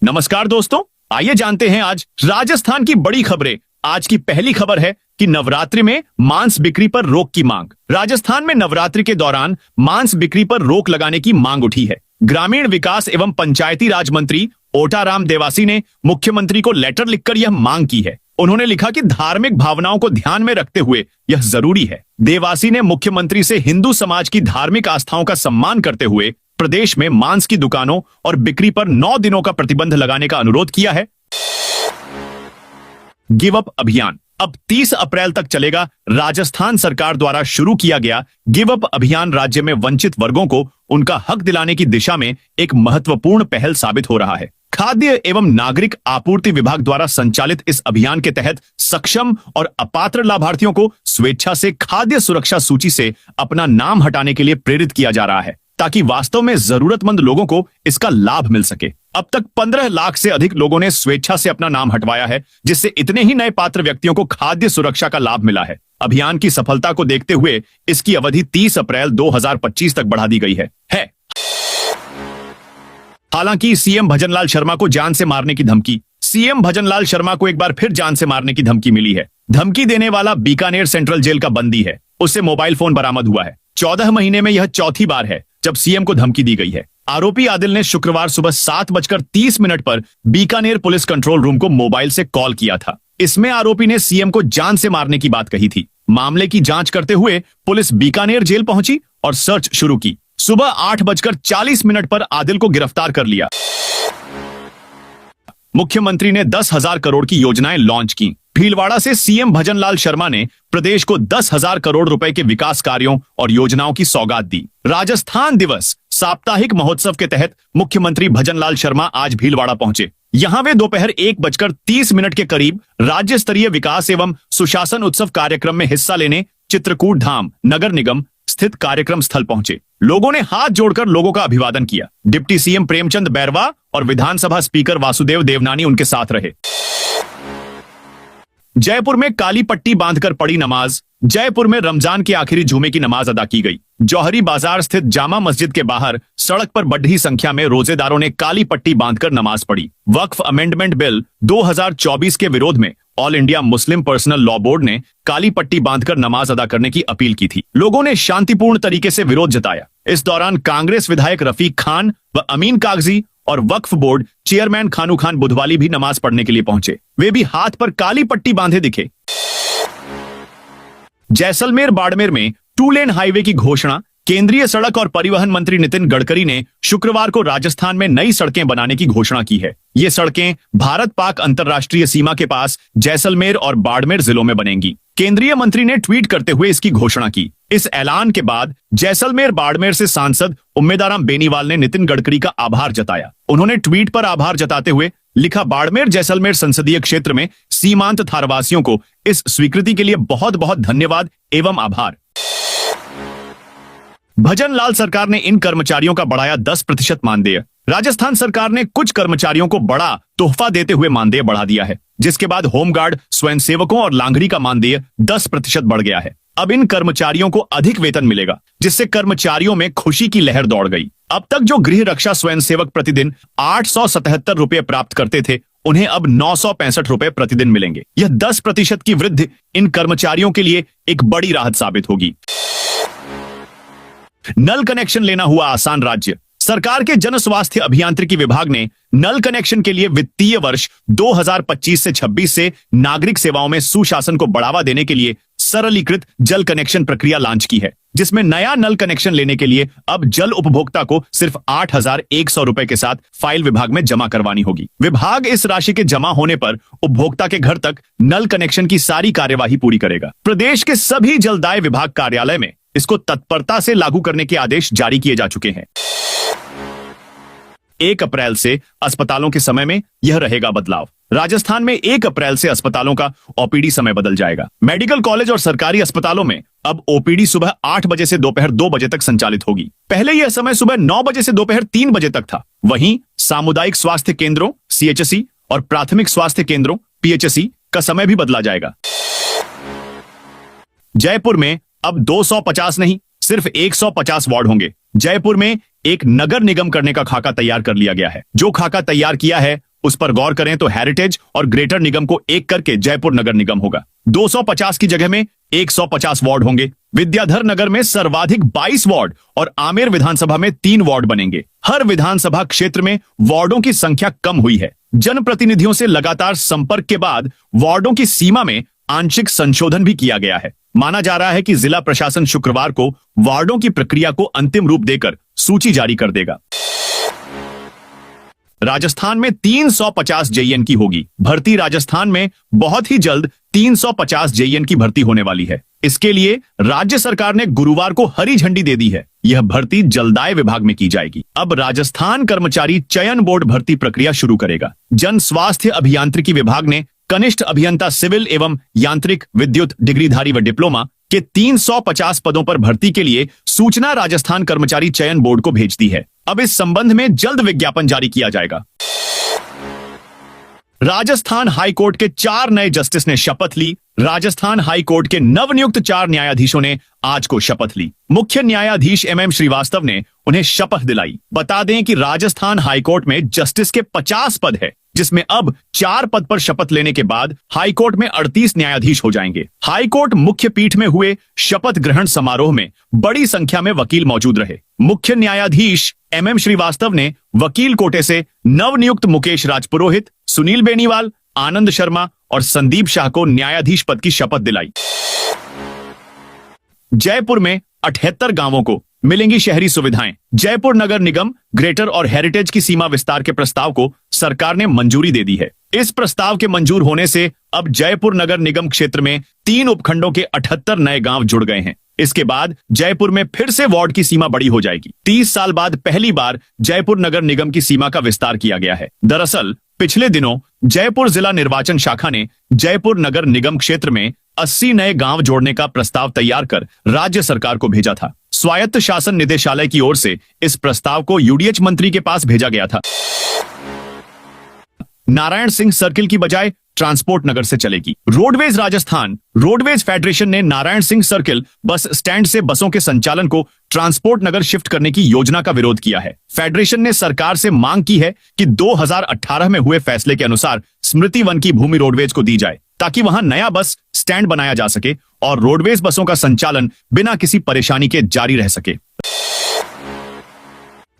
नमस्कार दोस्तों, आइए जानते हैं आज राजस्थान की बड़ी खबरें। आज की पहली खबर है कि नवरात्रि में मांस बिक्री पर रोक की मांग। राजस्थान में नवरात्रि के दौरान मांस बिक्री पर रोक लगाने की मांग उठी है। ग्रामीण विकास एवं पंचायती राज मंत्री ओटाराम देवासी ने मुख्यमंत्री को लेटर लिखकर यह मांग की है। उन्होंने लिखा कि धार्मिक भावनाओं को ध्यान में रखते हुए यह जरूरी है। देवासी ने मुख्यमंत्री से हिंदू समाज की धार्मिक आस्थाओं का सम्मान करते हुए प्रदेश में मांस की दुकानों और बिक्री पर 9 दिनों का प्रतिबंध लगाने का अनुरोध किया है। गिव अप अभियान अब 30 अप्रैल तक चलेगा। राजस्थान सरकार द्वारा शुरू किया गया गिव अप अभियान राज्य में वंचित वर्गों को उनका हक दिलाने की दिशा में एक महत्वपूर्ण पहल साबित हो रहा है। खाद्य एवं नागरिक आपूर्ति विभाग द्वारा संचालित इस अभियान के तहत सक्षम और अपात्र लाभार्थियों को स्वेच्छा से खाद्य सुरक्षा सूची से अपना नाम हटाने के लिए प्रेरित किया जा रहा है, ताकि वास्तव में जरूरतमंद लोगों को इसका लाभ मिल सके। अब तक 15 लाख से अधिक लोगों ने स्वेच्छा से अपना नाम हटवाया है, जिससे इतने ही नए पात्र व्यक्तियों को खाद्य सुरक्षा का लाभ मिला है। अभियान की सफलता को देखते हुए इसकी अवधि 30 अप्रैल 2025 तक बढ़ा दी गई है। हालांकि सीएम भजनलाल शर्मा को जान से मारने की धमकी। सीएम भजनलाल शर्मा को एक बार फिर जान से मारने की धमकी मिली है। धमकी देने वाला बीकानेर सेंट्रल जेल का बंदी है। उससे मोबाइल फोन बरामद हुआ है। 14 महीने में यह चौथी बार है जब सीएम को धमकी दी गई है। आरोपी आदिल ने शुक्रवार सुबह 7:30 पर बीकानेर पुलिस कंट्रोल रूम को मोबाइल से कॉल किया था। इसमें आरोपी ने सीएम को जान से मारने की बात कही थी। मामले की जांच करते हुए पुलिस बीकानेर जेल पहुंची और सर्च शुरू की। सुबह 8:40 पर आदिल को गिरफ्तार कर लिया। मुख्यमंत्री ने 10,000 करोड़ की योजनाएं लॉन्च की। भीलवाड़ा से सीएम भजनलाल शर्मा ने प्रदेश को 10,000 करोड़ रुपए के विकास कार्यों और योजनाओं की सौगात दी। राजस्थान दिवस साप्ताहिक महोत्सव के तहत मुख्यमंत्री भजनलाल शर्मा आज भीलवाड़ा पहुंचे। यहां वे दोपहर 1:30 के करीब राज्य स्तरीय विकास एवं सुशासन उत्सव कार्यक्रम में हिस्सा लेने चित्रकूट धाम नगर निगम स्थित कार्यक्रम स्थल पहुंचे। लोगों ने हाथ जोड़कर लोगों का अभिवादन किया। डिप्टी सीएम प्रेमचंद बैरवा और विधानसभा स्पीकर वासुदेव देवनानी उनके साथ रहे। जयपुर में काली पट्टी बांधकर पड़ी नमाज। जयपुर में रमजान के आखिरी जुमे की नमाज अदा की गई। जौहरी बाजार स्थित जामा मस्जिद के बाहर सड़क पर बढ़ी संख्या में रोजेदारों ने काली पट्टी बांधकर नमाज पढ़ी। वक्फ अमेंडमेंट बिल 2024 के विरोध में all India Muslim personal law board ने काली पट्टी बांधकर नमाज अदा करने की अपील की थी। लोगों ने शांतिपूर्ण तरीके से विरोध जताया। इस दौरान कांग्रेस विधायक रफीक खान व अमीन कागजी और वक्फ बोर्ड चेयरमैन खानू खान बुधवाली भी नमाज पढ़ने के लिए पहुंचे। वे भी हाथ पर काली पट्टी बांधे दिखे। जैसलमेर बाड़मेर में 2 लेन हाईवे की घोषणा। केंद्रीय सड़क और परिवहन मंत्री नितिन गडकरी ने शुक्रवार को राजस्थान में नई सड़कें बनाने की घोषणा की है। ये सड़कें भारत पाक अंतर्राष्ट्रीय सीमा के पास जैसलमेर और बाड़मेर जिलों में बनेंगी। केंद्रीय मंत्री ने ट्वीट करते हुए इसकी घोषणा की। इस ऐलान के बाद जैसलमेर बाड़मेर से सांसद उम्मेदाराम बेनीवाल ने नितिन गडकरी का आभार जताया। उन्होंने ट्वीट पर आभार जताते हुए लिखा, बाड़मेर जैसलमेर संसदीय क्षेत्र में सीमांत थारवासियों को इस स्वीकृति के लिए बहुत बहुत धन्यवाद एवं आभार। भजनलाल सरकार ने इन कर्मचारियों का बढ़ाया 10% मानदेय। राजस्थान सरकार ने कुछ कर्मचारियों को बड़ा तोहफा देते हुए मानदेय बढ़ा दिया है, जिसके बाद होमगार्ड, स्वयंसेवकों और लांगरी का मानदेय 10% बढ़ गया है। अब इन कर्मचारियों को अधिक वेतन मिलेगा, जिससे कर्मचारियों में खुशी की लहर दौड़ गई। अब तक जो गृह रक्षा स्वयंसेवक प्रतिदिन 877 रुपए प्राप्त करते थे, उन्हें अब 965 रुपए प्रतिदिन मिलेंगे। यह 10% की वृद्धि इन कर्मचारियों के लिए एक बड़ी राहत साबित होगी। नल कनेक्शन लेना हुआ आसान। राज्य सरकार के जन स्वास्थ्य अभियांत्रिकी विभाग ने नल कनेक्शन के लिए वित्तीय वर्ष 2025 से 26 से नागरिक सेवाओं में सुशासन को बढ़ावा देने के लिए सरलीकृत जल कनेक्शन प्रक्रिया लॉन्च की है, जिसमें नया नल कनेक्शन लेने के लिए अब जल उपभोक्ता को सिर्फ 8,100 रुपए के साथ फाइल विभाग में जमा करवानी होगी। विभाग इस राशि के जमा होने पर उपभोक्ता के घर तक नल कनेक्शन की सारी कार्यवाही पूरी करेगा। प्रदेश के सभी जलदाय विभाग कार्यालय में इसको तत्परता से लागू करने के आदेश जारी किए जा चुके हैं। 1 अप्रैल से अस्पतालों के समय में यह रहेगा बदलाव। राजस्थान में 1 अप्रैल से अस्पतालों का ओपीडी समय बदल जाएगा। मेडिकल कॉलेज और सरकारी अस्पतालों में अब ओपीडी सुबह 8 बजे से दोपहर 2 बजे तक संचालित होगी। पहले यह समय सुबह 9 बजे से दोपहर 3 बजे तक था। वहीं सामुदायिक स्वास्थ्य केंद्रों सीएचसी और प्राथमिक स्वास्थ्य केंद्रों पीएचसी का समय भी बदला जाएगा। जयपुर में अब 250 नहीं, सिर्फ 150 वार्ड होंगे। जयपुर में एक नगर निगम करने का खाका तैयार कर लिया गया है। जो खाका तैयार किया है उस पर गौर करें तो हेरिटेज और ग्रेटर निगम को एक करके जयपुर नगर निगम होगा। 250 की जगह में 150 वार्ड होंगे। विद्याधर नगर में सर्वाधिक 22 वार्ड और आमेर विधानसभा में 3 वार्ड बनेंगे। हर विधानसभा क्षेत्र में वार्डों की संख्या कम हुई है। जनप्रतिनिधियों से लगातार संपर्क के बाद वार्डों की सीमा में आंशिक संशोधन भी किया गया है। माना जा रहा है कि जिला प्रशासन शुक्रवार को वार्डों की प्रक्रिया को अंतिम रूप देकर सूची जारी कर देगा। राजस्थान में 350 जेईएन की होगी भर्ती। राजस्थान में बहुत ही जल्द 350 जेईएन की भर्ती होने वाली है। इसके लिए राज्य सरकार ने गुरुवार को हरी झंडी दे दी है। यह भर्ती जलदाय विभाग में की जाएगी। अब राजस्थान कर्मचारी चयन बोर्ड भर्ती प्रक्रिया शुरू करेगा। जन स्वास्थ्य अभियांत्रिकी विभाग ने कनिष्ठ अभियंता सिविल एवं यांत्रिक विद्युत डिग्रीधारी व डिप्लोमा के 350 पदों पर भर्ती के लिए सूचना राजस्थान कर्मचारी चयन बोर्ड को भेज दी है। अब इस संबंध में जल्द विज्ञापन जारी किया जाएगा। राजस्थान हाईकोर्ट के 4 नए जस्टिस ने शपथ ली। राजस्थान हाईकोर्ट के नवनियुक्त 4 न्यायाधीशों ने आज को शपथ ली। मुख्य न्यायाधीश MM श्रीवास्तव ने उन्हें शपथ दिलाई। बता दें कि राजस्थान हाईकोर्ट में जस्टिस के 50 पद है, जिसमें अब 4 पद पर शपथ लेने के बाद हाईकोर्ट में 38 न्यायाधीश हो जाएंगे। हाईकोर्ट मुख्य पीठ में हुए शपथ ग्रहण समारोह में बड़ी संख्या में वकील मौजूद रहे। मुख्य न्यायाधीश MM श्रीवास्तव ने वकील कोटे से नवनियुक्त मुकेश राजपुरोहित, सुनील बेनीवाल, आनंद शर्मा और संदीप शाह को न्यायाधीश पद की शपथ दिलाई। जयपुर में 78 गांवों को मिलेंगी शहरी सुविधाएं। जयपुर नगर निगम ग्रेटर और हेरिटेज की सीमा विस्तार के प्रस्ताव को सरकार ने मंजूरी दे दी है। इस प्रस्ताव के मंजूर होने से अब जयपुर नगर निगम क्षेत्र में 3 उपखंडों के 78 नए गांव जुड़ गए हैं। इसके बाद जयपुर में फिर से वार्ड की सीमा बड़ी हो जाएगी। 30 साल बाद पहली बार जयपुर नगर निगम की सीमा का विस्तार किया गया है। दरअसल पिछले दिनों जयपुर जिला निर्वाचन शाखा ने जयपुर नगर निगम क्षेत्र में 80 नए गांव जोड़ने का प्रस्ताव तैयार कर राज्य सरकार को भेजा था। स्वायत्त शासन निदेशालय की ओर से इस प्रस्ताव को UDH मंत्री के पास भेजा गया था। नारायण सिंह सर्किल की बजाय ट्रांसपोर्ट नगर से चलेगी। रोडवेज राजस्थान रोडवेज फेडरेशन ने Narayan Singh circle bus stand से बसों के संचालन को ट्रांसपोर्ट नगर शिफ्ट करने की योजना का विरोध किया है। फेडरेशन ने सरकार से मांग की है कि 2018 में हुए फैसले के अनुसार स्मृति वन की भूमि रोडवेज को दी जाए, ताकि वहां नया बस स्टैंड बनाया जा सके और रोडवेज बसों का संचालन बिना किसी परेशानी के जारी रह सके।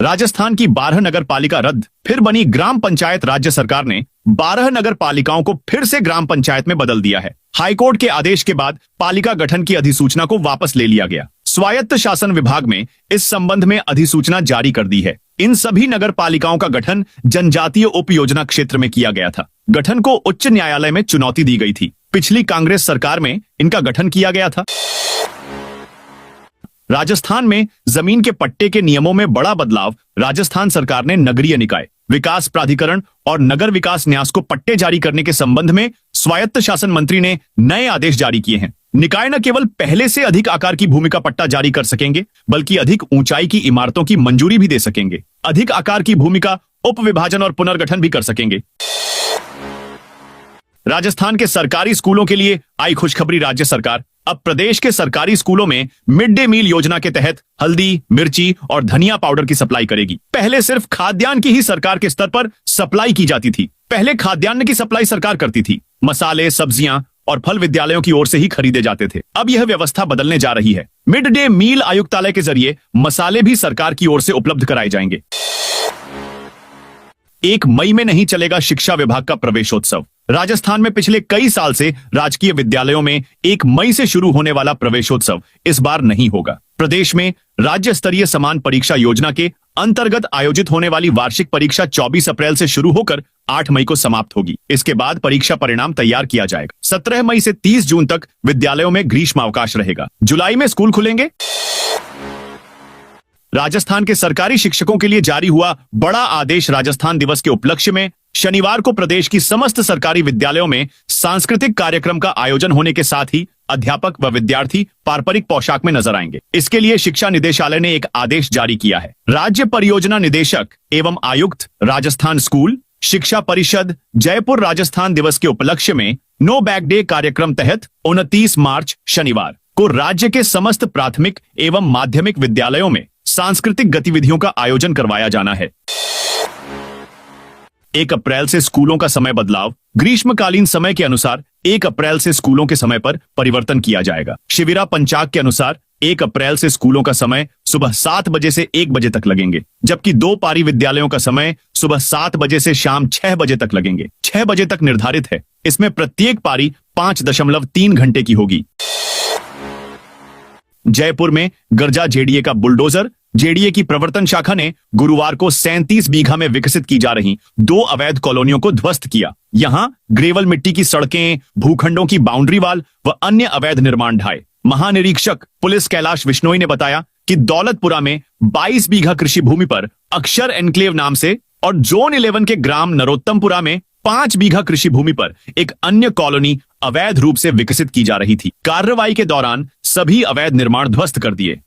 राजस्थान की 12 नगर पालिका रद्द, फिर बनी ग्राम पंचायत। राज्य सरकार ने 12 नगर पालिकाओं को फिर से ग्राम पंचायत में बदल दिया है। हाईकोर्ट के आदेश के बाद पालिका गठन की अधिसूचना को वापस ले लिया गया। स्वायत्त शासन विभाग में इस संबंध में अधिसूचना जारी कर दी है। इन सभी नगर पालिकाओं का गठन जनजातीय उप योजना क्षेत्र में किया गया था। गठन को उच्च न्यायालय में चुनौती दी गई थी। पिछली कांग्रेस सरकार में इनका गठन किया गया था। राजस्थान में जमीन के पट्टे के नियमों में बड़ा बदलाव। राजस्थान सरकार ने नगरीय निकाय विकास प्राधिकरण और नगर विकास न्यास को पट्टे जारी करने के संबंध में स्वायत्त शासन मंत्री ने नए आदेश जारी किए हैं। निकाय न केवल पहले से अधिक आकार की भूमि का पट्टा जारी कर सकेंगे, बल्कि अधिक ऊंचाई की इमारतों की मंजूरी भी दे सकेंगे। अधिक आकार की भूमि का उप विभाजन और पुनर्गठन भी कर सकेंगे। राजस्थान के सरकारी स्कूलों के लिए आई खुशखबरी। राज्य सरकार अब प्रदेश के सरकारी स्कूलों में मिड डे मील योजना के तहत हल्दी, मिर्ची और धनिया पाउडर की सप्लाई करेगी। पहले सिर्फ खाद्यान्न की ही सरकार के स्तर पर सप्लाई की जाती थी। पहले खाद्यान्न की सप्लाई सरकार करती थी। मसाले, सब्जियां और फल विद्यालयों की ओर से ही खरीदे जाते थे। अब यह व्यवस्था बदलने जा रही है। मिड डे मील आयुक्तालय के जरिए मसाले भी सरकार की ओर से उपलब्ध कराए जाएंगे। 1 मई में नहीं चलेगा शिक्षा विभाग का प्रवेशोत्सव। राजस्थान में पिछले कई साल से राजकीय विद्यालयों में 1 मई से शुरू होने वाला प्रवेशोत्सव इस बार नहीं होगा। प्रदेश में राज्य स्तरीय समान परीक्षा योजना के अंतर्गत आयोजित होने वाली वार्षिक परीक्षा 24 अप्रैल से शुरू होकर 8 मई को समाप्त होगी। इसके बाद परीक्षा परिणाम तैयार किया जाएगा। 17 मई से 30 जून तक विद्यालयों में ग्रीष्मावकाश रहेगा। जुलाई में स्कूल खुलेंगे। राजस्थान के सरकारी शिक्षकों के लिए जारी हुआ बड़ा आदेश। राजस्थान दिवस के उपलक्ष्य में शनिवार को प्रदेश की समस्त सरकारी विद्यालयों में सांस्कृतिक कार्यक्रम का आयोजन होने के साथ ही अध्यापक व विद्यार्थी पारंपरिक पोशाक में नजर आएंगे। इसके लिए शिक्षा निदेशालय ने एक आदेश जारी किया है। राज्य परियोजना निदेशक एवं आयुक्त राजस्थान स्कूल शिक्षा परिषद जयपुर राजस्थान दिवस के उपलक्ष्य में नो बैग डे कार्यक्रम तहत 29 मार्च शनिवार को राज्य के समस्त प्राथमिक एवं माध्यमिक विद्यालयों में सांस्कृतिक गतिविधियों का आयोजन करवाया जाना है। 1 अप्रैल से स्कूलों का समय बदलाव। ग्रीष्मकालीन समय के अनुसार 1 अप्रैल से स्कूलों के समय पर परिवर्तन किया जाएगा। शिविरा पंचाग के अनुसार 1 अप्रैल से स्कूलों का समय सुबह 7 बजे से 1 बजे तक लगेंगे, जबकि 2 पारी विद्यालयों का समय सुबह 7 बजे से शाम 6 बजे तक लगेंगे। 6 बजे तक निर्धारित है। इसमें प्रत्येक पारी 5.3 घंटे की होगी। जयपुर में गरजा जेडीए का बुलडोजर। जेडीए की प्रवर्तन शाखा ने गुरुवार को 37 बीघा में विकसित की जा रही 2 अवैध कॉलोनियों को ध्वस्त किया। यहां ग्रेवल मिट्टी की सड़कें, भूखंडों की बाउंड्री वाल व अन्य अवैध निर्माण ढाए। महानिरीक्षक पुलिस कैलाश विश्नोई ने बताया कि दौलतपुरा में 22 बीघा कृषि भूमि पर अक्षर एनक्लेव नाम से और जोन 11 के ग्राम नरोत्तमपुरा में 5 बीघा कृषि भूमि पर एक अन्य कॉलोनी अवैध रूप से विकसित की जा रही थी। कार्रवाई के दौरान सभी अवैध निर्माण ध्वस्त कर दिए।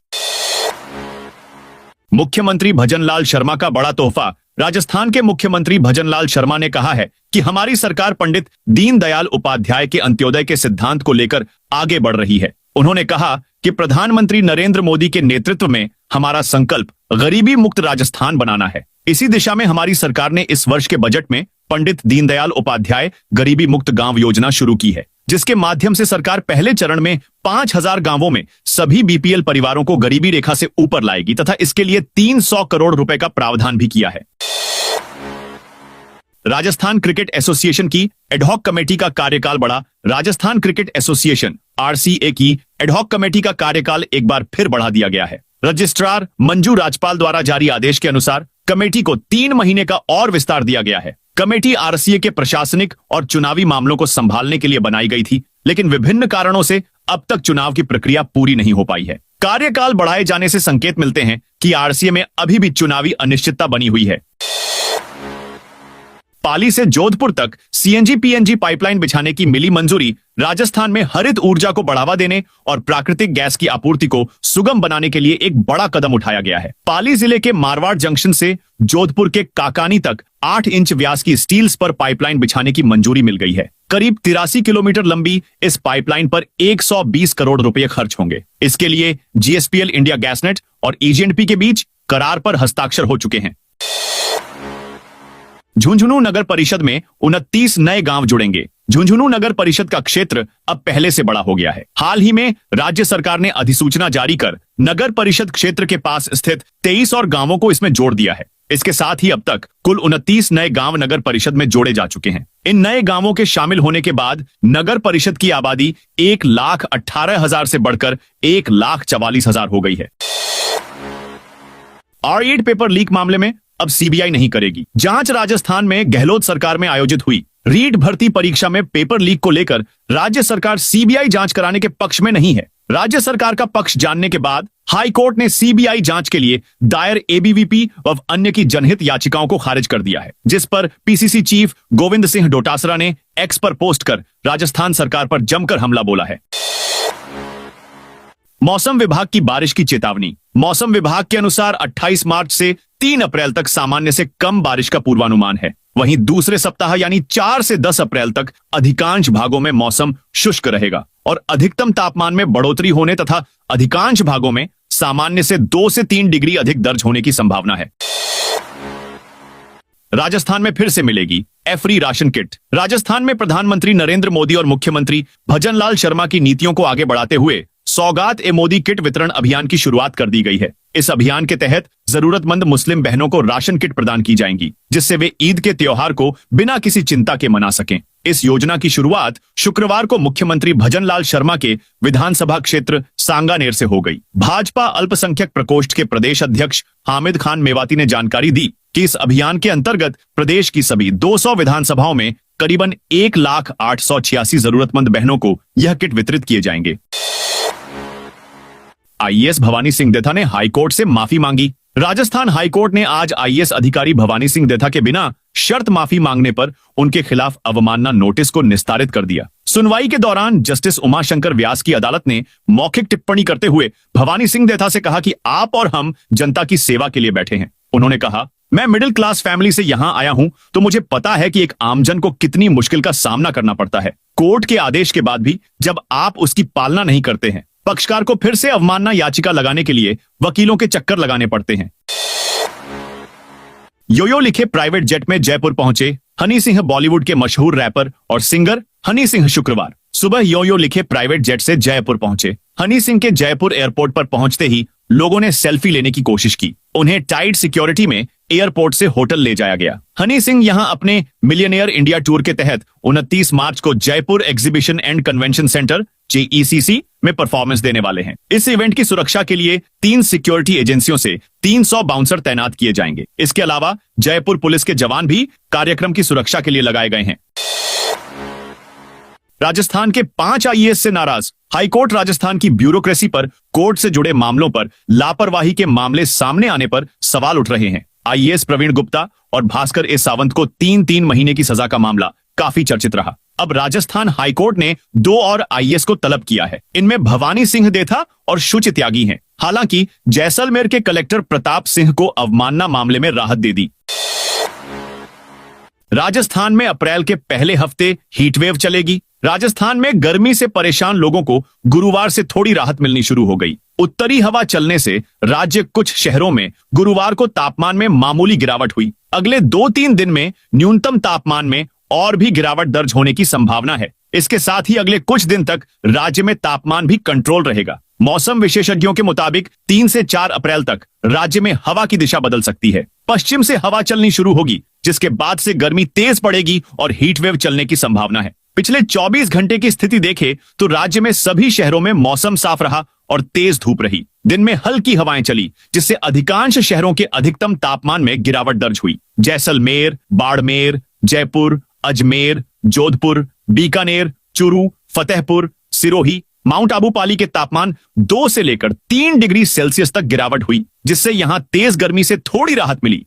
मुख्यमंत्री भजनलाल शर्मा का बड़ा तोहफा। राजस्थान के मुख्यमंत्री भजनलाल शर्मा ने कहा है कि हमारी सरकार पंडित दीनदयाल उपाध्याय के अंत्योदय के सिद्धांत को लेकर आगे बढ़ रही है। उन्होंने कहा कि प्रधानमंत्री नरेंद्र मोदी के नेतृत्व में हमारा संकल्प गरीबी मुक्त राजस्थान बनाना है। इसी दिशा में हमारी सरकार ने इस वर्ष के बजट में पंडित दीनदयाल उपाध्याय गरीबी मुक्त गांव योजना शुरू की है, जिसके माध्यम से सरकार पहले चरण में 5000 गांवों में सभी बीपीएल परिवारों को गरीबी रेखा से ऊपर लाएगी तथा इसके लिए 300 करोड़ रुपए का प्रावधान भी किया है। राजस्थान क्रिकेट एसोसिएशन की एडहॉक कमेटी का कार्यकाल बढ़ा। राजस्थान क्रिकेट एसोसिएशन आरसीए की एडहॉक कमेटी का कार्यकाल एक बार फिर बढ़ा दिया गया है। रजिस्ट्रार मंजू राजपाल द्वारा जारी आदेश के अनुसार कमेटी को 3 महीने का और विस्तार दिया गया है। कमेटी आरसीए के प्रशासनिक और चुनावी मामलों को संभालने के लिए बनाई गई थी, लेकिन विभिन्न कारणों से अब तक चुनाव की प्रक्रिया पूरी नहीं हो पाई है। कार्यकाल बढ़ाए जाने से संकेत मिलते हैं कि आरसीए में अभी भी चुनावी अनिश्चितता बनी हुई है। पाली से जोधपुर तक सीएनजी पीएनजी पाइपलाइन बिछाने की मिली मंजूरी। राजस्थान में हरित ऊर्जा को बढ़ावा देने और प्राकृतिक गैस की आपूर्ति को सुगम बनाने के लिए एक बड़ा कदम उठाया गया है। पाली जिले के मारवाड़ जंक्शन से जोधपुर के काकानी तक 8 इंच व्यास की स्टील स्पर पाइपलाइन बिछाने की मंजूरी मिल गई है। करीब 83 किलोमीटर लंबी इस पाइपलाइन पर 120 करोड़ रुपए खर्च होंगे। इसके लिए जीएसपीएल, इंडिया गैसनेट और ईजीएनपी के बीच करार पर हस्ताक्षर हो चुके हैं। झुंझुनू नगर परिषद में 29 नए गांव जुड़ेंगे। झुंझुनू नगर परिषद का क्षेत्र अब पहले से बड़ा हो गया है। हाल ही में राज्य सरकार ने अधिसूचना जारी कर नगर परिषद क्षेत्र के पास स्थित 23 और गांवों को इसमें जोड़ दिया है। इसके साथ ही अब तक कुल 29 नए गांव नगर परिषद में जोड़े जा चुके हैं। इन नए गांवों के शामिल होने के बाद नगर परिषद की आबादी 1,18,000 से बढ़कर 1,44,000 हो गई है। R8 पेपर लीक मामले में अब सीबीआई नहीं करेगी जांच। राजस्थान में गहलोत सरकार में आयोजित हुई रीट भर्ती परीक्षा में पेपर लीक को लेकर राज्य सरकार सीबीआई जांच कराने के पक्ष में नहीं है। राज्य सरकार का पक्ष जानने के बाद हाई कोर्ट ने सीबीआई जांच के लिए दायर एबीवीपी व अन्य की जनहित याचिकाओं को खारिज कर दिया है, जिस पर पीसीसी चीफ गोविंद सिंह डोटासरा ने एक्स पर पोस्ट कर राजस्थान सरकार पर जमकर हमला बोला है। मौसम विभाग की बारिश की चेतावनी। मौसम विभाग के अनुसार 28 मार्च से 3 अप्रैल तक सामान्य से कम बारिश का पूर्वानुमान है। वहीं दूसरे सप्ताह यानी 4 से 10 अप्रैल तक अधिकांश भागों में मौसम शुष्क रहेगा और अधिकतम तापमान में बढ़ोतरी होने तथा अधिकांश भागों में सामान्य से 2 से 3 डिग्री अधिक दर्ज होने की संभावना है। राजस्थान में फिर से मिलेगी फ्री राशन किट। राजस्थान में प्रधानमंत्री नरेंद्र मोदी और मुख्यमंत्री भजनलाल शर्मा की नीतियों को आगे बढ़ाते हुए सौगात ए मोदी किट वितरण अभियान की शुरुआत कर दी गई है। इस अभियान के तहत जरूरतमंद मुस्लिम बहनों को राशन किट प्रदान की जाएंगी, जिससे वे ईद के त्योहार को बिना किसी चिंता के मना सकें। इस योजना की शुरुआत शुक्रवार को मुख्यमंत्री भजनलाल शर्मा के विधानसभा क्षेत्र सांगानेर से हो गई। भाजपा अल्पसंख्यक प्रकोष्ठ के प्रदेश अध्यक्ष हामिद खान मेवाती ने जानकारी दी कि इस अभियान के अंतर्गत प्रदेश की सभी 200 विधानसभाओं में करीबन 1,08,86 जरूरतमंद बहनों को यह किट वितरित किए जाएंगे। आईएएस भवानी सिंह देथा ने हाईकोर्ट से माफी मांगी। राजस्थान हाईकोर्ट ने आज आईएएस अधिकारी भवानी सिंह देथा के बिना शर्त माफी मांगने पर उनके खिलाफ अवमानना नोटिस को निस्तारित कर दिया। सुनवाई के दौरान जस्टिस उमाशंकर व्यास की अदालत ने मौखिक टिप्पणी करते हुए भवानी सिंह देथा से कहा कि आप और हम जनता की सेवा के लिए बैठे हैं। उन्होंने कहा, मैं मिडिल क्लास फैमिली से यहां आया हूं तो मुझे पता है कि एक आमजन को कितनी मुश्किल का सामना करना पड़ता है। कोर्ट के आदेश के बाद भी जब आप उसकी पालना नहीं करते हैं, पक्षकार को फिर से अवमानना याचिका लगाने के लिए वकीलों के चक्कर लगाने पड़ते हैं। योयो लिखे प्राइवेट जेट में जयपुर पहुंचे हनी सिंह। बॉलीवुड के मशहूर रैपर और सिंगर हनी सिंह शुक्रवार सुबह योयो लिखे प्राइवेट जेट से जयपुर पहुंचे। हनी सिंह के जयपुर एयरपोर्ट पर पहुंचते ही लोगों ने सेल्फी लेने की कोशिश की। उन्हें टाइट सिक्योरिटी में एयरपोर्ट से होटल ले जाया गया। हनी सिंह यहां अपने मिलियनेयर इंडिया टूर के तहत 29 मार्च को Jaipur exhibition and convention centre JECC में परफॉर्मेंस देने वाले हैं। इस इवेंट की सुरक्षा के लिए 3 सिक्योरिटी एजेंसियों से 300 बाउंसर तैनात किए जाएंगे। इसके अलावा जयपुर पुलिस के जवान भी कार्यक्रम की सुरक्षा के लिए लगाए गए हैं। राजस्थान के 5 IAS से नाराज। हाईकोर्ट राजस्थान की ब्यूरोक्रेसी पर कोर्ट से जुड़े मामलों पर लापरवाही के मामले सामने आने पर सवाल उठ रहे हैं। IAS प्रवीण गुप्ता और भास्कर ए सावंत को 3-3 महीने की सजा का मामला काफी चर्चित रहा। अब राजस्थान हाईकोर्ट ने 2 और IAS को तलब किया है। इनमें भवानी सिंह देथा और शुचि त्यागी हैं। हालांकि जैसलमेर के कलेक्टर प्रताप सिंह को अवमानना मामले में राहत दे दी। राजस्थान में अप्रैल के पहले हफ्ते हीटवेव चलेगी। राजस्थान में गर्मी से परेशान लोगों को गुरुवार से थोड़ी राहत मिलनी शुरू हो गई। उत्तरी हवा चलने से राज्य कुछ शहरों में गुरुवार को तापमान में मामूली गिरावट हुई। अगले 2-3 दिन में न्यूनतम तापमान में और भी गिरावट दर्ज होने की संभावना है। इसके साथ ही अगले कुछ दिन तक राज्य में तापमान भी कंट्रोल रहेगा। मौसम विशेषज्ञों के मुताबिक 3 से 4 अप्रैल तक राज्य में हवा की दिशा बदल सकती है। पश्चिम से हवा चलनी शुरू होगी, जिसके बाद से गर्मी तेज पड़ेगी और हीटवेव चलने की संभावना है। पिछले 24 घंटे की स्थिति देखें तो राज्य में सभी शहरों में मौसम साफ रहा और तेज धूप रही। दिन में हल्की हवाएं चली, जिससे अधिकांश शहरों के अधिकतम तापमान में गिरावट दर्ज हुई। जैसलमेर, बाड़मेर, जयपुर, अजमेर, जोधपुर, बीकानेर, चूरू, फतेहपुर, सिरोही, माउंट आबू पाली के तापमान 2 से लेकर 3 डिग्री सेल्सियस तक गिरावट हुई, जिससे यहां तेज गर्मी से थोड़ी राहत मिली।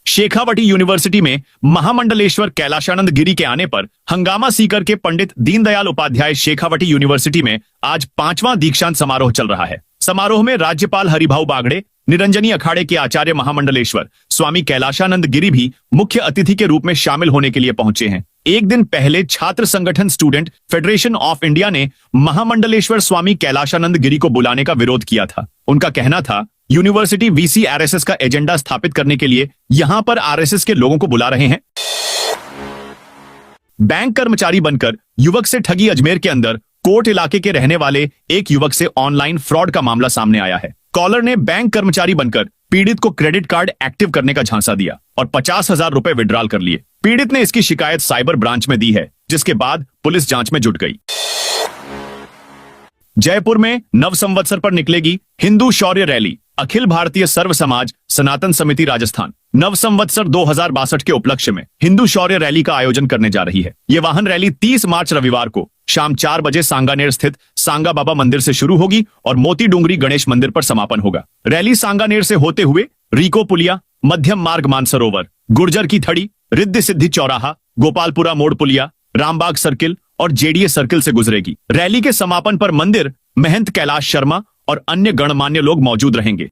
शेखावटी यूनिवर्सिटी में महामंडलेश्वर कैलाशानंद गिरी के आने पर हंगामा सीकर के पंडित दीनदयाल उपाध्याय शेखावटी यूनिवर्सिटी में आज 5वां दीक्षांत समारोह चल रहा है। समारोह में राज्यपाल हरिभाऊ बागड़े, निरंजनी अखाड़े के आचार्य महामंडलेश्वर स्वामी कैलाशानंद गिरी भी मुख्य अतिथि के रूप में शामिल होने के लिए पहुंचे हैं। एक दिन पहले छात्र संगठन स्टूडेंट फेडरेशन ऑफ इंडिया ने महामंडलेश्वर स्वामी कैलाशानंद गिरी को बुलाने का विरोध किया था। उनका कहना था, यूनिवर्सिटी VC RSS का एजेंडा स्थापित करने के लिए यहां पर RSS के लोगों को बुला रहे हैं। बैंक कर्मचारी बनकर युवक से ठगी। अजमेर के अंदर कोट इलाके के रहने वाले एक युवक से ऑनलाइन फ्रॉड का मामला सामने आया है। कॉलर ने बैंक कर्मचारी बनकर पीड़ित को क्रेडिट कार्ड एक्टिव करने का झांसा दिया और 50,000 रुपए विड्रॉल कर लिए। पीड़ित ने इसकी शिकायत साइबर ब्रांच में दी है, जिसके बाद पुलिस जांच में जुट गई। जयपुर में नव संवत्सर पर निकलेगी हिंदू शौर्य रैली। अखिल भारतीय सर्व समाज सनातन समिति राजस्थान नव संवत्सर 2062 के उपलक्ष्य में हिंदू शौर्य रैली का आयोजन करने जा रही है। ये वाहन रैली 30 मार्च रविवार को शाम 4 बजे सांगानेर स्थित सांगा बाबा मंदिर से शुरू होगी और मोती डूंगरी गणेश मंदिर पर समापन होगा। रैली सांगानेर से होते हुए रीको पुलिया, मध्यम मार्ग मानसरोवर, गुर्जर की थड़ी, रिद्धि सिद्धि चौराहा, गोपालपुरा मोड़ पुलिया, रामबाग सर्किल और JDA सर्किल से गुजरेगी। रैली के समापन पर मंदिर महंत कैलाश शर्मा और अन्य गणमान्य लोग मौजूद रहेंगे।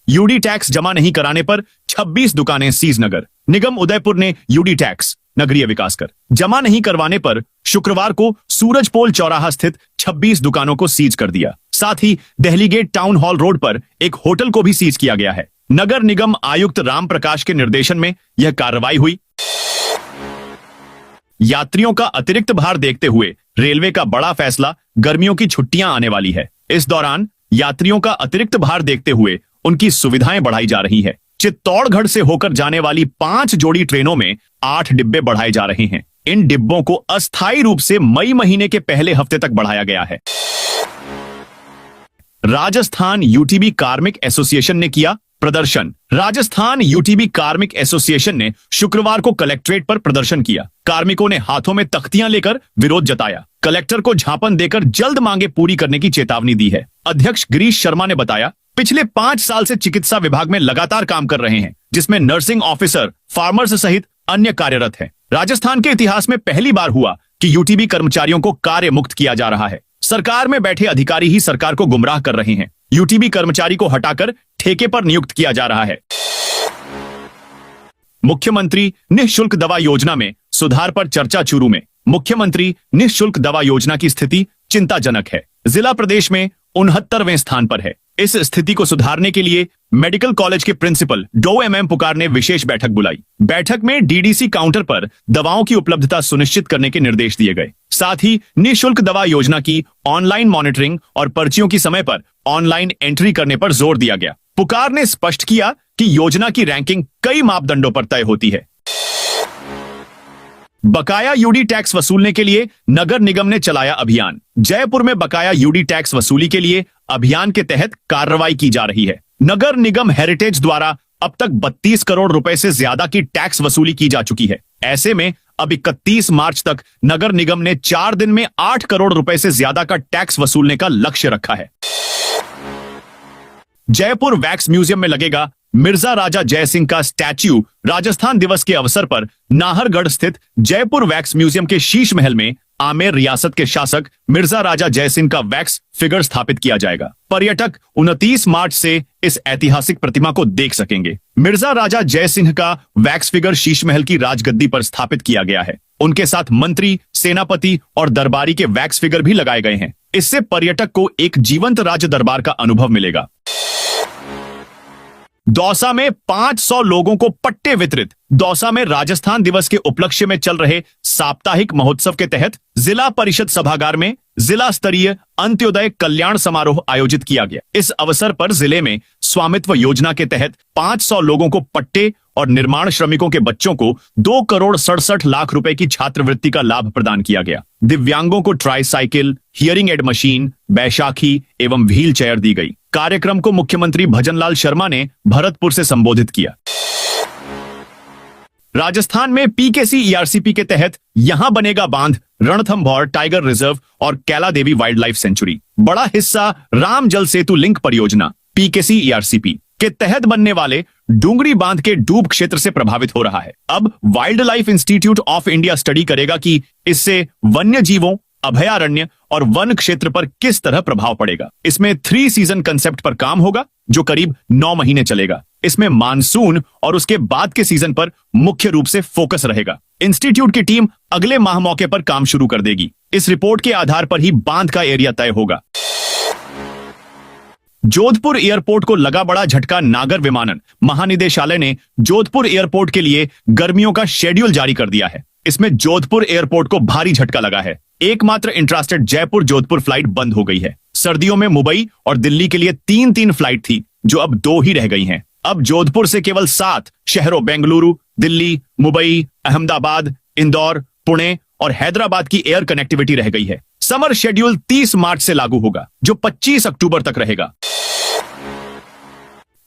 यूडी टैक्स जमा नहीं कराने पर 26 दुकानें सीज। नगर निगम उदयपुर ने यूडी टैक्स नगरीय विकास कर जमा नहीं करवाने पर शुक्रवार को सूरजपोल चौराहा स्थित 26 दुकानों को सीज कर दिया। साथ ही Delhi gate town hall road पर एक होटल को भी सीज किया गया है। नगर निगम आयुक्त राम प्रकाश के निर्देशन में यह कार्रवाई हुई। यात्रियों का अतिरिक्त भार देखते हुए रेलवे का बड़ा फैसला, गर्मियों की छुट्टियां आने वाली है। इस दौरान यात्रियों का अतिरिक्त भार देखते हुए उनकी सुविधाएं बढ़ाई जा रही है। चित्तौड़गढ़ से होकर जाने वाली 5 जोड़ी ट्रेनों में 8 डिब्बे बढ़ाए जा रहे हैं। इन डिब्बों को अस्थायी रूप से मई महीने के पहले हफ्ते तक बढ़ाया गया है। राजस्थान UTB कार्मिक एसोसिएशन ने किया प्रदर्शन। राजस्थान UTB कार्मिक एसोसिएशन ने शुक्रवार को कलेक्ट्रेट पर प्रदर्शन किया। कार्मिकों ने हाथों में तख्तियां लेकर विरोध जताया। कलेक्टर को झापन देकर जल्द मांगे पूरी करने की चेतावनी दी है। अध्यक्ष गिरीश शर्मा ने बताया, पिछले 5 साल से चिकित्सा विभाग में लगातार काम कर रहे हैं, जिसमें नर्सिंग ऑफिसर, फार्मर्स सहित अन्य कार्यरत हैं। राजस्थान के इतिहास में पहली बार हुआ कि UTB कर्मचारियों को कार्य मुक्त किया जा रहा है। सरकार में बैठे अधिकारी ही सरकार को गुमराह कर रहे हैं। UTB कर्मचारी को हटाकर ठेके पर नियुक्त किया जा रहा है। मुख्यमंत्री निःशुल्क दवा योजना में सुधार पर चर्चा चूरू में। मुख्यमंत्री निःशुल्क दवा योजना की स्थिति चिंताजनक है। जिला प्रदेश में 69वें स्थान पर है। इस स्थिति को सुधारने के लिए मेडिकल कॉलेज के प्रिंसिपल डो एम पुकार ने विशेष बैठक बुलाई। बैठक में डीडीसी काउंटर पर दवाओं की उपलब्धता सुनिश्चित करने के निर्देश दिए गए। साथ ही निःशुल्क दवा योजना की ऑनलाइन मॉनिटरिंग और पर्चियों की समय पर ऑनलाइन एंट्री करने पर जोर दिया गया। पुकार ने स्पष्ट किया कि योजना की रैंकिंग कई मापदंडों पर तय होती है। बकाया यूडी टैक्स वसूलने के लिए नगर निगम ने चलाया अभियान। जयपुर में बकाया यूडी टैक्स वसूली के लिए अभियान के तहत कार्रवाई की जा रही है। नगर निगम हेरिटेज द्वारा अब तक 32 करोड़ रुपए से ज्यादा की टैक्स वसूली की जा चुकी है। ऐसे में अब 31 मार्च तक नगर निगम ने 4 दिन में 8 करोड़ रुपए से ज्यादा का टैक्स वसूलने का लक्ष्य रखा है। जयपुर वैक्स म्यूजियम में लगेगा मिर्जा राजा जयसिंह का स्टैच्यू। राजस्थान दिवस के अवसर पर नाहरगढ़ स्थित जयपुर वैक्स म्यूजियम के शीश महल में आमेर रियासत के शासक मिर्जा राजा जयसिंह का वैक्स फिगर स्थापित किया जाएगा। पर्यटक 29 मार्च से इस ऐतिहासिक प्रतिमा को देख सकेंगे। मिर्जा राजा जयसिंह का वैक्स फिगर शीश महल की राजगद्दी पर स्थापित किया गया है। उनके साथ मंत्री, सेनापति और दरबारी के वैक्स फिगर भी लगाए गए हैं। इससे पर्यटक को एक जीवंत राज दरबार का अनुभव मिलेगा। दौसा में 500 लोगों को पट्टे वितरित। दौसा में राजस्थान दिवस के उपलक्ष्य में चल रहे साप्ताहिक महोत्सव के तहत जिला परिषद सभागार में जिला स्तरीय अंत्योदय कल्याण समारोह आयोजित किया गया। इस अवसर पर जिले में स्वामित्व योजना के तहत 500 लोगों को पट्टे और निर्माण श्रमिकों के बच्चों को 2 करोड़ 67 लाख रुपए की छात्रवृत्ति का लाभ प्रदान किया गया। दिव्यांगों को ट्राईसाइकिल, हियरिंग एड मशीन, बैशाखी एवं व्हील चेयर दी गई। कार्यक्रम को मुख्यमंत्री भजनलाल शर्मा ने भरतपुर से संबोधित किया। राजस्थान में पीकेसी ईआरसीपी के तहत यहां बनेगा बांध, रणथंभौर टाइगर रिजर्व और कैला देवी वाइल्ड लाइफ सेंचुरी। बड़ा हिस्सा राम जल सेतु लिंक परियोजना पीकेसी ईआरसीपी के तहत बनने वाले डूंगरी बांध के डूब क्षेत्र से प्रभावित हो रहा है। अब wild life institute of India study करेगा कि इससे वन्य जीवों, अभयारण्य और वन क्षेत्र पर किस तरह प्रभाव पड़ेगा। इसमें 3 सीजन कंसेप्ट पर काम होगा जो करीब 9 महीने चलेगा। इसमें मानसून और उसके बाद के सीजन पर मुख्य रूप से फोकस रहेगा। इंस्टीट्यूट की टीम अगले माह मौके पर काम शुरू कर देगी। इस रिपोर्ट के आधार पर ही बांध का एरिया तय होगा। जोधपुर एयरपोर्ट को लगा बड़ा झटका। नागर विमानन महानिदेशालय ने जोधपुर एयरपोर्ट के लिए गर्मियों का शेड्यूल जारी कर दिया है। इसमें जोधपुर एयरपोर्ट को भारी झटका लगा है। एकमात्र इंट्रास्टेट जयपुर जोधपुर फ्लाइट बंद हो गई है। सर्दियों में मुंबई और दिल्ली के लिए 3 फ्लाइट थी जो अब 2 ही रह गई हैं। अब जोधपुर से केवल 7 शहरों बेंगलुरु, दिल्ली, मुंबई, अहमदाबाद, इंदौर, पुणे और हैदराबाद की एयर कनेक्टिविटी रह गई है। समर शेड्यूल 30 मार्च से लागू होगा जो 25 अक्टूबर तक रहेगा।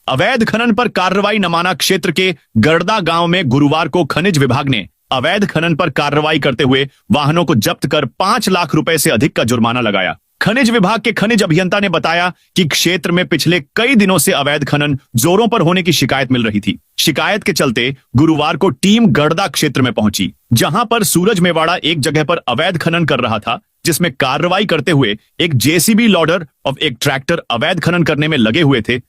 अवैध खनन पर कार्रवाई। नमाना क्षेत्र के गरदा गांव में गुरुवार को खनिज विभाग ने अवैध खनन पर कार्रवाई करते हुए वाहनों को जब्त कर 5 लाख रुपए से अधिक का जुर्माना लगाया। खनिज विभाग के खनिज अभियंता ने बताया कि क्षेत्र में पिछले कई दिनों से अवैध खनन जोरों पर होने की शिकायत मिल रही थी। शिकायत के चलते गुरुवार को टीम गरदा क्षेत्र में पहुंची, जहां पर सूरज मेवाड़ा एक जगह पर अवैध खनन कर रहा था, जिसमें कार्रवाई करते हुए एक जेसीबी लोडर और एक ट्रैक्टर अवैध खनन करने में लगे हुए थे।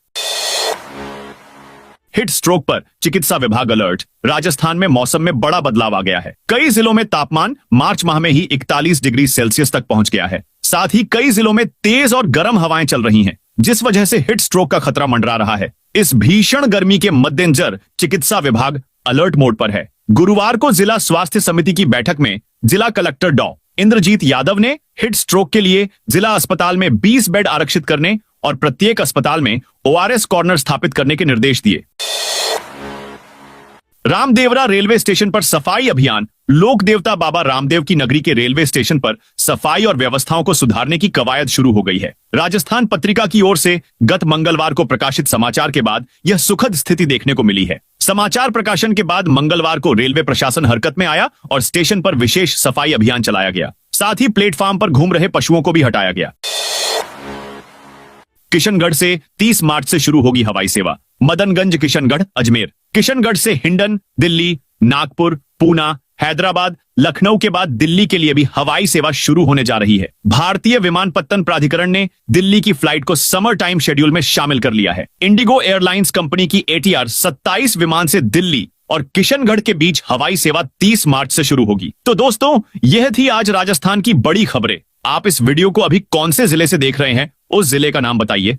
हिट स्ट्रोक पर चिकित्सा विभाग अलर्ट। राजस्थान में मौसम में बड़ा बदलाव आ गया है। कई जिलों में तापमान मार्च माह में ही 41 डिग्री सेल्सियस तक पहुंच गया है। साथ ही कई जिलों में तेज और गर्म हवाएं चल रही हैं, जिस वजह से हिट स्ट्रोक का खतरा मंडरा रहा है। इस भीषण गर्मी के मद्देनजर चिकित्सा विभाग अलर्ट मोड पर है। गुरुवार को जिला स्वास्थ्य समिति की बैठक में जिला कलेक्टर डॉ इंद्रजीत यादव ने हिट स्ट्रोक के लिए जिला अस्पताल में 20 बेड आरक्षित करने और प्रत्येक अस्पताल में ओआरएस कॉर्नर स्थापित करने के निर्देश दिए। रामदेवरा रेलवे स्टेशन पर सफाई अभियान। लोक देवता बाबा रामदेव की नगरी के रेलवे स्टेशन पर सफाई और व्यवस्थाओं को सुधारने की कवायद शुरू हो गई है। राजस्थान पत्रिका की ओर से गत मंगलवार को प्रकाशित समाचार के बाद यह सुखद स्थिति देखने को मिली है। समाचार प्रकाशन के बाद मंगलवार को रेलवे प्रशासन हरकत में आया और स्टेशन पर विशेष सफाई अभियान चलाया गया। साथ ही प्लेटफॉर्म पर घूम रहे पशुओं को भी हटाया गया। किशनगढ़ से 30 मार्च से शुरू होगी हवाई सेवा। मदनगंज, किशनगढ़, अजमेर। किशनगढ़ से हिंडन, दिल्ली, नागपुर, पूना, हैदराबाद, लखनऊ के बाद दिल्ली के लिए भी हवाई सेवा शुरू होने जा रही है। भारतीय विमानपत्तन प्राधिकरण ने दिल्ली की फ्लाइट को समर टाइम शेड्यूल में शामिल कर लिया है। इंडिगो एयरलाइंस कंपनी की ATR 27 विमान से दिल्ली और किशनगढ़ के बीच हवाई सेवा 30 मार्च से शुरू होगी। तो दोस्तों, यह थी आज राजस्थान की बड़ी खबरें। आप इस वीडियो को अभी कौन से जिले से देख रहे हैं, उस जिले का नाम बताइए।